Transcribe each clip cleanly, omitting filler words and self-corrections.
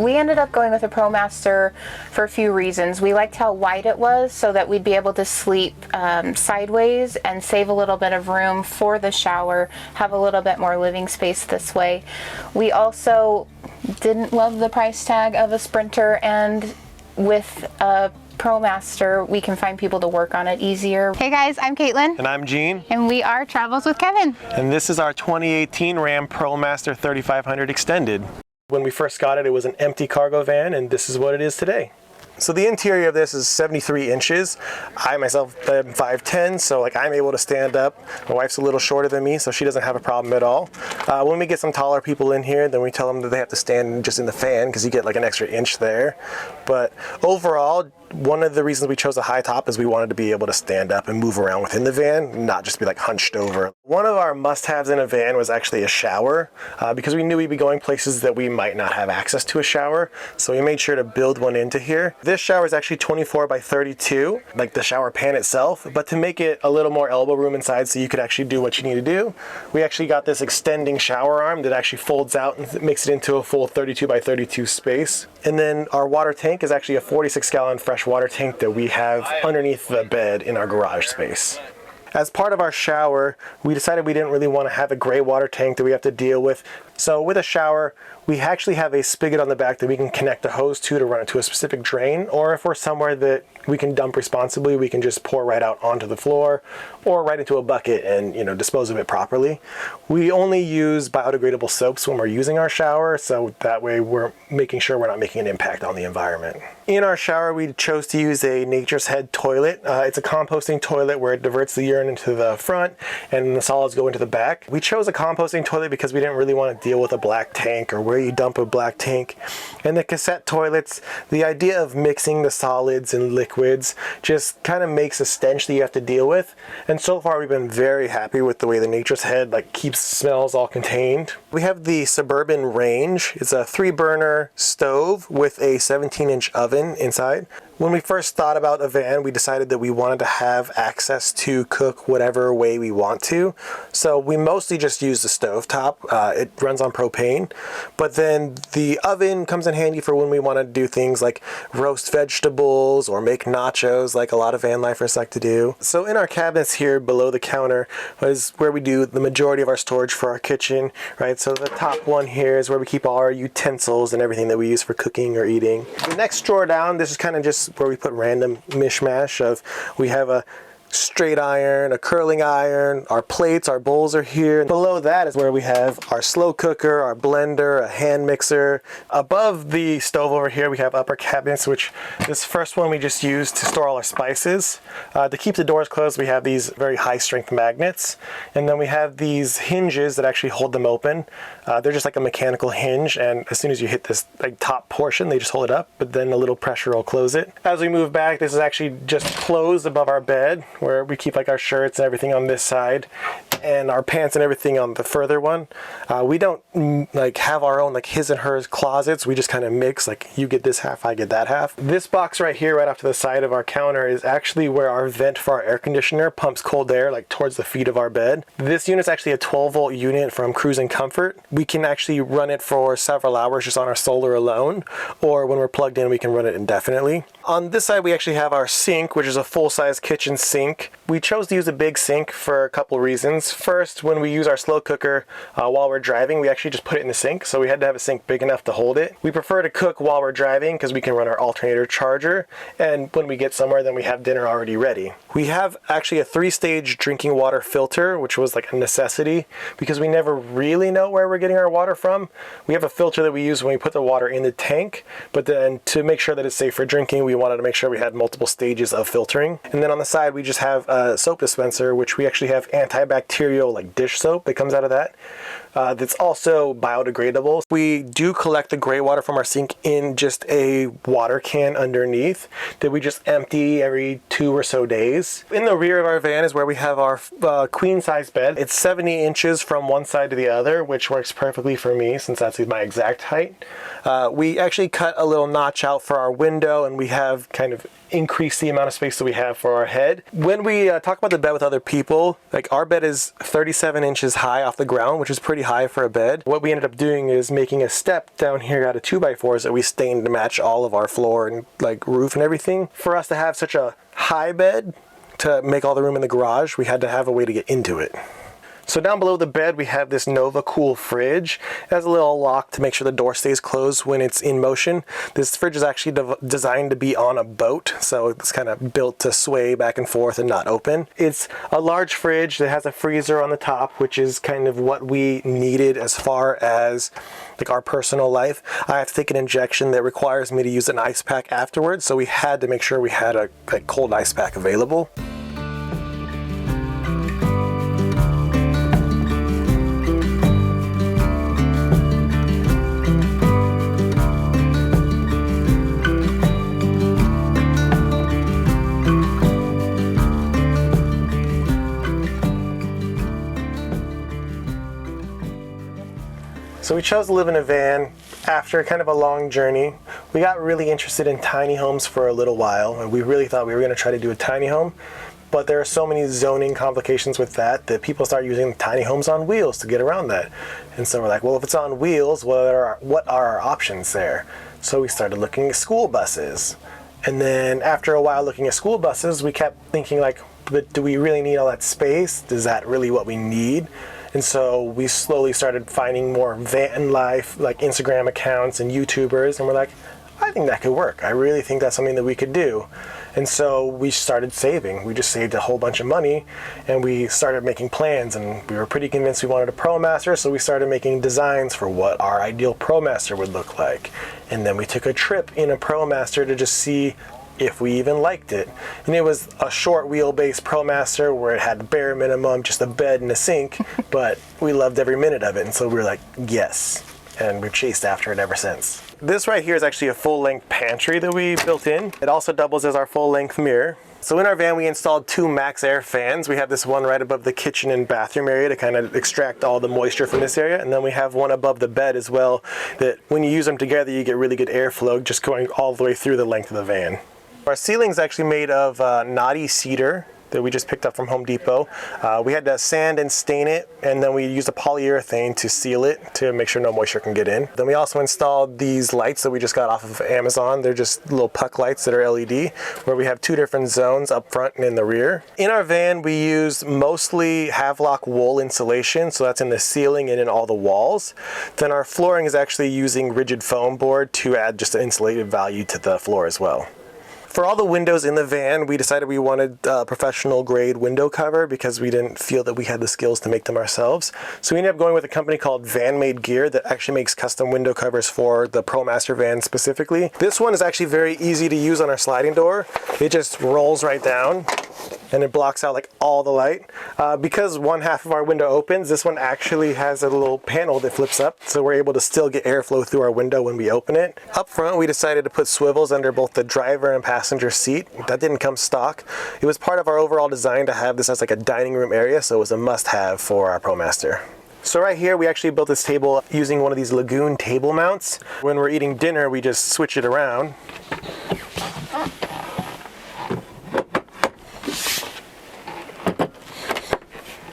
We ended up going with a ProMaster for a few reasons. We liked how wide it was so that we'd be able to sleep sideways and save a little bit of room for the shower, have a little bit more living space this way. We also didn't love the price tag of a Sprinter, and with a ProMaster, we can find people to work on it easier. Hey guys, I'm Kaitlyn. And I'm Gene. And we are Travels with Kevan. And this is our 2018 RAM Promaster 3500 Extended. When we first got it, it was an empty cargo van, and this is what it is today. So the interior of this is 73 inches. I myself am 5'10", so like I'm able to stand up. My wife's a little shorter than me, so she doesn't have a problem at all. When we get some taller people in here, then we tell them that they have to stand just in the fan because you get like an extra inch there. But overall, one of the reasons we chose a high top is we wanted to be able to stand up and move around within the van, not just be like hunched over. One of our must-haves in a van was actually a shower, because we knew we'd be going places that we might not have access to a shower, so we made sure to build one into here. This shower is actually 24 by 32, like the shower pan itself, but to make it a little more elbow room inside so you could actually do what you need to do, we actually got this extending shower arm that actually folds out and makes it into a full 32 by 32 space. And then our water tank is actually a 46-gallon fresh water tank that we have underneath the bed in our garage space. As part of our shower, we decided we didn't really want to have a gray water tank that we have to deal with. So with a shower, we actually have a spigot on the back that we can connect a hose to run it to a specific drain, or if we're somewhere that we can dump responsibly, we can just pour right out onto the floor or right into a bucket and, you know, dispose of it properly. We only use biodegradable soaps when we're using our shower, so that way we're making sure we're not making an impact on the environment. In our shower, we chose to use a Nature's Head toilet. It's a composting toilet where it diverts the urine into the front and the solids go into the back. We chose a composting toilet because we didn't really want to deal with a black tank or where you dump a black tank. And the cassette toilets, the idea of mixing the solids and liquids just kind of makes a stench that you have to deal with. And so far we've been very happy with the way the Nature's Head like keeps smells all contained. We have the Suburban Range. It's a 3-burner stove with a 17-inch oven inside. When we first thought about a van, we decided that we wanted to have access to cook whatever way we want to. So we mostly just use the stove top. It runs on propane. But then the oven comes in handy for when we want to do things like roast vegetables or make nachos like a lot of van lifers like to do. So in our cabinets here below the counter is where we do the majority of our storage for our kitchen, right? So the top one here is where we keep all our utensils and everything that we use for cooking or eating. The next drawer down, this is kind of just where we put random mishmash of, we have a straight iron, a curling iron, our plates, our bowls are here. Below that is where we have our slow cooker, our blender, a hand mixer. Above the stove over here we have upper cabinets, which this first one we just use to store all our spices. To keep the doors closed we have these very high strength magnets, and then we have these hinges that actually hold them open. They're just like a mechanical hinge, and as soon as you hit this like top portion they just hold it up, but then a little pressure will close it. As we move back, this is actually just closed above our bed, where we keep like our shirts and everything on this side and our pants and everything on the further one. We don't like have our own like his and hers closets. We just kind of mix, like you get this half, I get that half. This box right here right off to the side of our counter is actually where our vent for our air conditioner pumps cold air like towards the feet of our bed. This unit's actually a 12-volt unit from Cruising Comfort. We can actually run it for several hours just on our solar alone, or when we're plugged in we can run it indefinitely. On this side we actually have our sink, which is a full-size kitchen sink. We chose to use a big sink for a couple reasons. First, when we use our slow cooker while we're driving, we actually just put it in the sink, so we had to have a sink big enough to hold it. We prefer to cook while we're driving because we can run our alternator charger, and when we get somewhere then we have dinner already ready. We have actually a 3-stage drinking water filter, which was like a necessity because we never really know where we're getting our water from. We have a filter that we use when we put the water in the tank, but then to make sure that it's safe for drinking, we wanted to make sure we had multiple stages of filtering. And then on the side we just have a soap dispenser, which we actually have antibacterial like dish soap that comes out of that. That's also biodegradable. We do collect the gray water from our sink in just a water can underneath that we just empty every 2 or so days. In the rear of our van is where we have our queen size bed. It's 70 inches from one side to the other, which works perfectly for me since that's my exact height. We actually cut a little notch out for our window, and we have kind of increased the amount of space that we have for our head. When we talk about the bed with other people, like our bed is was 37 inches high off the ground, which is pretty high for a bed. What we ended up doing is making a step down here out of 2x4s that we stained to match all of our floor and like roof and everything. For us to have such a high bed to make all the room in the garage, we had to have a way to get into it. So down below the bed, we have this Novacool Fridge. It has a little lock to make sure the door stays closed when it's in motion. This fridge is actually designed to be on a boat, so it's kind of built to sway back and forth and not open. It's a large fridge that has a freezer on the top, which is kind of what we needed as far as like our personal life. I have to take an injection that requires me to use an ice pack afterwards, so we had to make sure we had a cold ice pack available. So we chose to live in a van after kind of a long journey. We got really interested in tiny homes for a little while, and we really thought we were going to try to do a tiny home, but there are so many zoning complications with that people start using tiny homes on wheels to get around that. And so we're like, well, if it's on wheels, what are our options there? So we started looking at school buses. And then after a while looking at school buses, we kept thinking like, but do we really need all that space? Is that really what we need? And so we slowly started finding more van life, like Instagram accounts and YouTubers, and we're like, I think that could work. I really think that's something that we could do. And so we started saving. We just saved a whole bunch of money, and we started making plans, and we were pretty convinced we wanted a ProMaster, so we started making designs for what our ideal ProMaster would look like. And then we took a trip in a ProMaster to just see if we even liked it. And it was a short wheelbase ProMaster where it had bare minimum, just a bed and a sink, but we loved every minute of it, and so we were like, yes. And we've chased after it ever since. This right here is actually a full-length pantry that we built in. It also doubles as our full-length mirror. So in our van, we installed 2 max air fans. We have this one right above the kitchen and bathroom area to kind of extract all the moisture from this area. And then we have one above the bed as well, that when you use them together, you get really good airflow just going all the way through the length of the van. Our ceiling is actually made of knotty cedar that we just picked up from Home Depot. We had to sand and stain it, and then we used a polyurethane to seal it to make sure no moisture can get in. Then we also installed these lights that we just got off of Amazon. They're just little puck lights that are LED, where we have 2 different zones up front and in the rear. In our van, we used mostly Havelock wool insulation, so that's in the ceiling and in all the walls. Then our flooring is actually using rigid foam board to add just an insulated value to the floor as well. For all the windows in the van, we decided we wanted a professional grade window cover because we didn't feel that we had the skills to make them ourselves. So we ended up going with a company called Van Made Gear that actually makes custom window covers for the ProMaster van specifically. This one is actually very easy to use on our sliding door. It just rolls right down and it blocks out like all the light. Because one half of our window opens, this one actually has a little panel that flips up, so we're able to still get airflow through our window when we open it. Up front, we decided to put swivels under both the driver and passenger seat. That didn't come stock. It was part of our overall design to have this as like a dining room area, so it was a must-have for our ProMaster. So right here, we actually built this table using one of these Lagoon table mounts. When we're eating dinner, we just switch it around.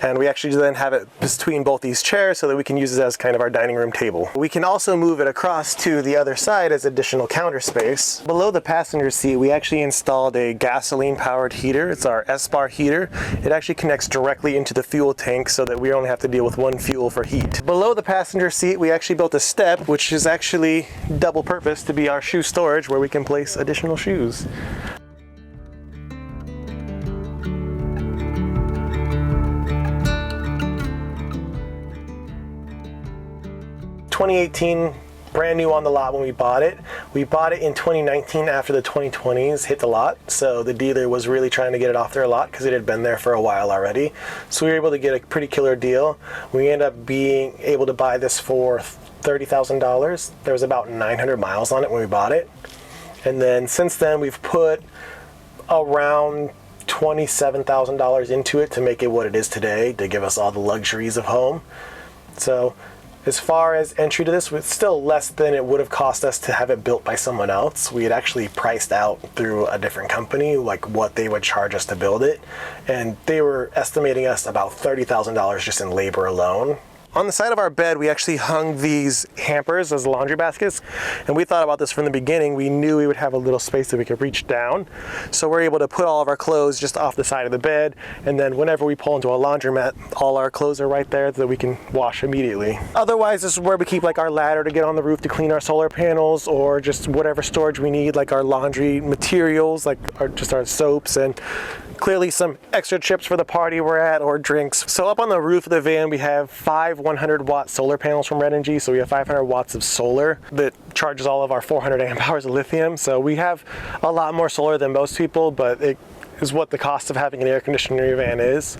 And we actually then have it between both these chairs so that we can use it as kind of our dining room table. We can also move it across to the other side as additional counter space. Below the passenger seat, we actually installed a gasoline powered heater. It's our S-bar heater. It actually connects directly into the fuel tank so that we only have to deal with one fuel for heat. Below the passenger seat, we actually built a step, which is actually double purpose to be our shoe storage where we can place additional shoes. 2018, brand new on the lot when we bought it. We bought it in 2019 after the 2020s hit the lot, so the dealer was really trying to get it off their lot because it had been there for a while already. So we were able to get a pretty killer deal. We ended up being able to buy this for $30,000. There was about 900 miles on it when we bought it. And then since then we've put around $27,000 into it to make it what it is today, to give us all the luxuries of home. So As far as entry to this, it's still less than it would have cost us to have it built by someone else. We had actually priced out through a different company like what they would charge us to build it, and they were estimating us about $30,000 just in labor alone. On the side of our bed, we actually hung these hampers as laundry baskets, and we thought about this from the beginning. We knew we would have a little space that we could reach down, so we're able to put all of our clothes just off the side of the bed, and then whenever we pull into a laundromat, all our clothes are right there that we can wash immediately. Otherwise, this is where we keep like our ladder to get on the roof to clean our solar panels, or just whatever storage we need, like our laundry materials, like our soaps, and clearly some extra chips for the party we're at, or drinks. So up on the roof of the van, we have 5 100-watt solar panels from Red & G. So we have 500 watts of solar that charges all of our 400 amp hours of lithium. So we have a lot more solar than most people, but it is what the cost of having an air conditioner in your van is.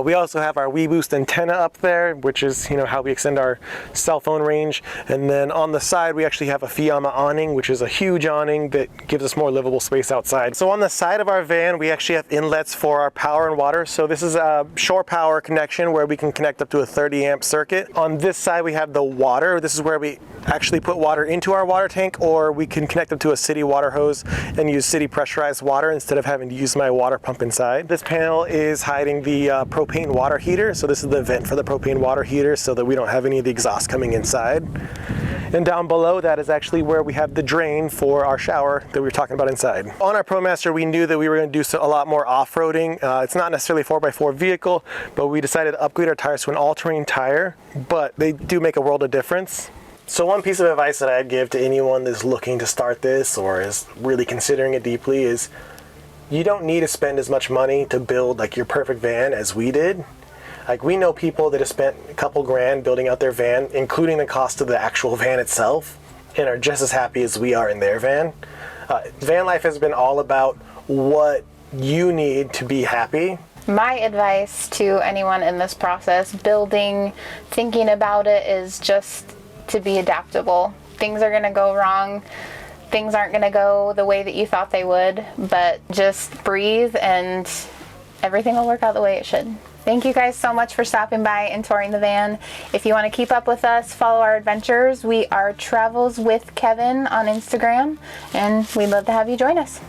We also have our WeBoost antenna up there, which is how we extend our cell phone range. And then on the side, we actually have a Fiamma awning, which is a huge awning that gives us more livable space outside. So on the side of our van, we actually have inlets for our power and water. So this is a shore power connection where we can connect up to a 30 amp circuit. On this side, we have the water. This is where we actually put water into our water tank, or we can connect them to a city water hose and use city pressurized water instead of having to use my water pump inside. This panel is hiding the propane water heater. So this is the vent for the propane water heater so that we don't have any of the exhaust coming inside. And down below that is actually where we have the drain for our shower that we were talking about inside. On our ProMaster, we knew that we were going to do a lot more off-roading. It's not necessarily a 4x4 vehicle, but we decided to upgrade our tires to an all-terrain tire, but they do make a world of difference. So one piece of advice that I'd give to anyone that's looking to start this or is really considering it deeply is you don't need to spend as much money to build like your perfect van as we did. Like, we know people that have spent a couple grand building out their van, including the cost of the actual van itself, and are just as happy as we are in their van. Van life has been all about what you need to be happy. My advice to anyone in this process, building, thinking about it, is just to be adaptable. Things are going to go wrong. Things aren't going to go the way that you thought they would, but just breathe and everything will work out the way it should. Thank you guys so much for stopping by and touring the van. If you want to keep up with us, follow our adventures. We are Travels with Kevan on Instagram, and we'd love to have you join us.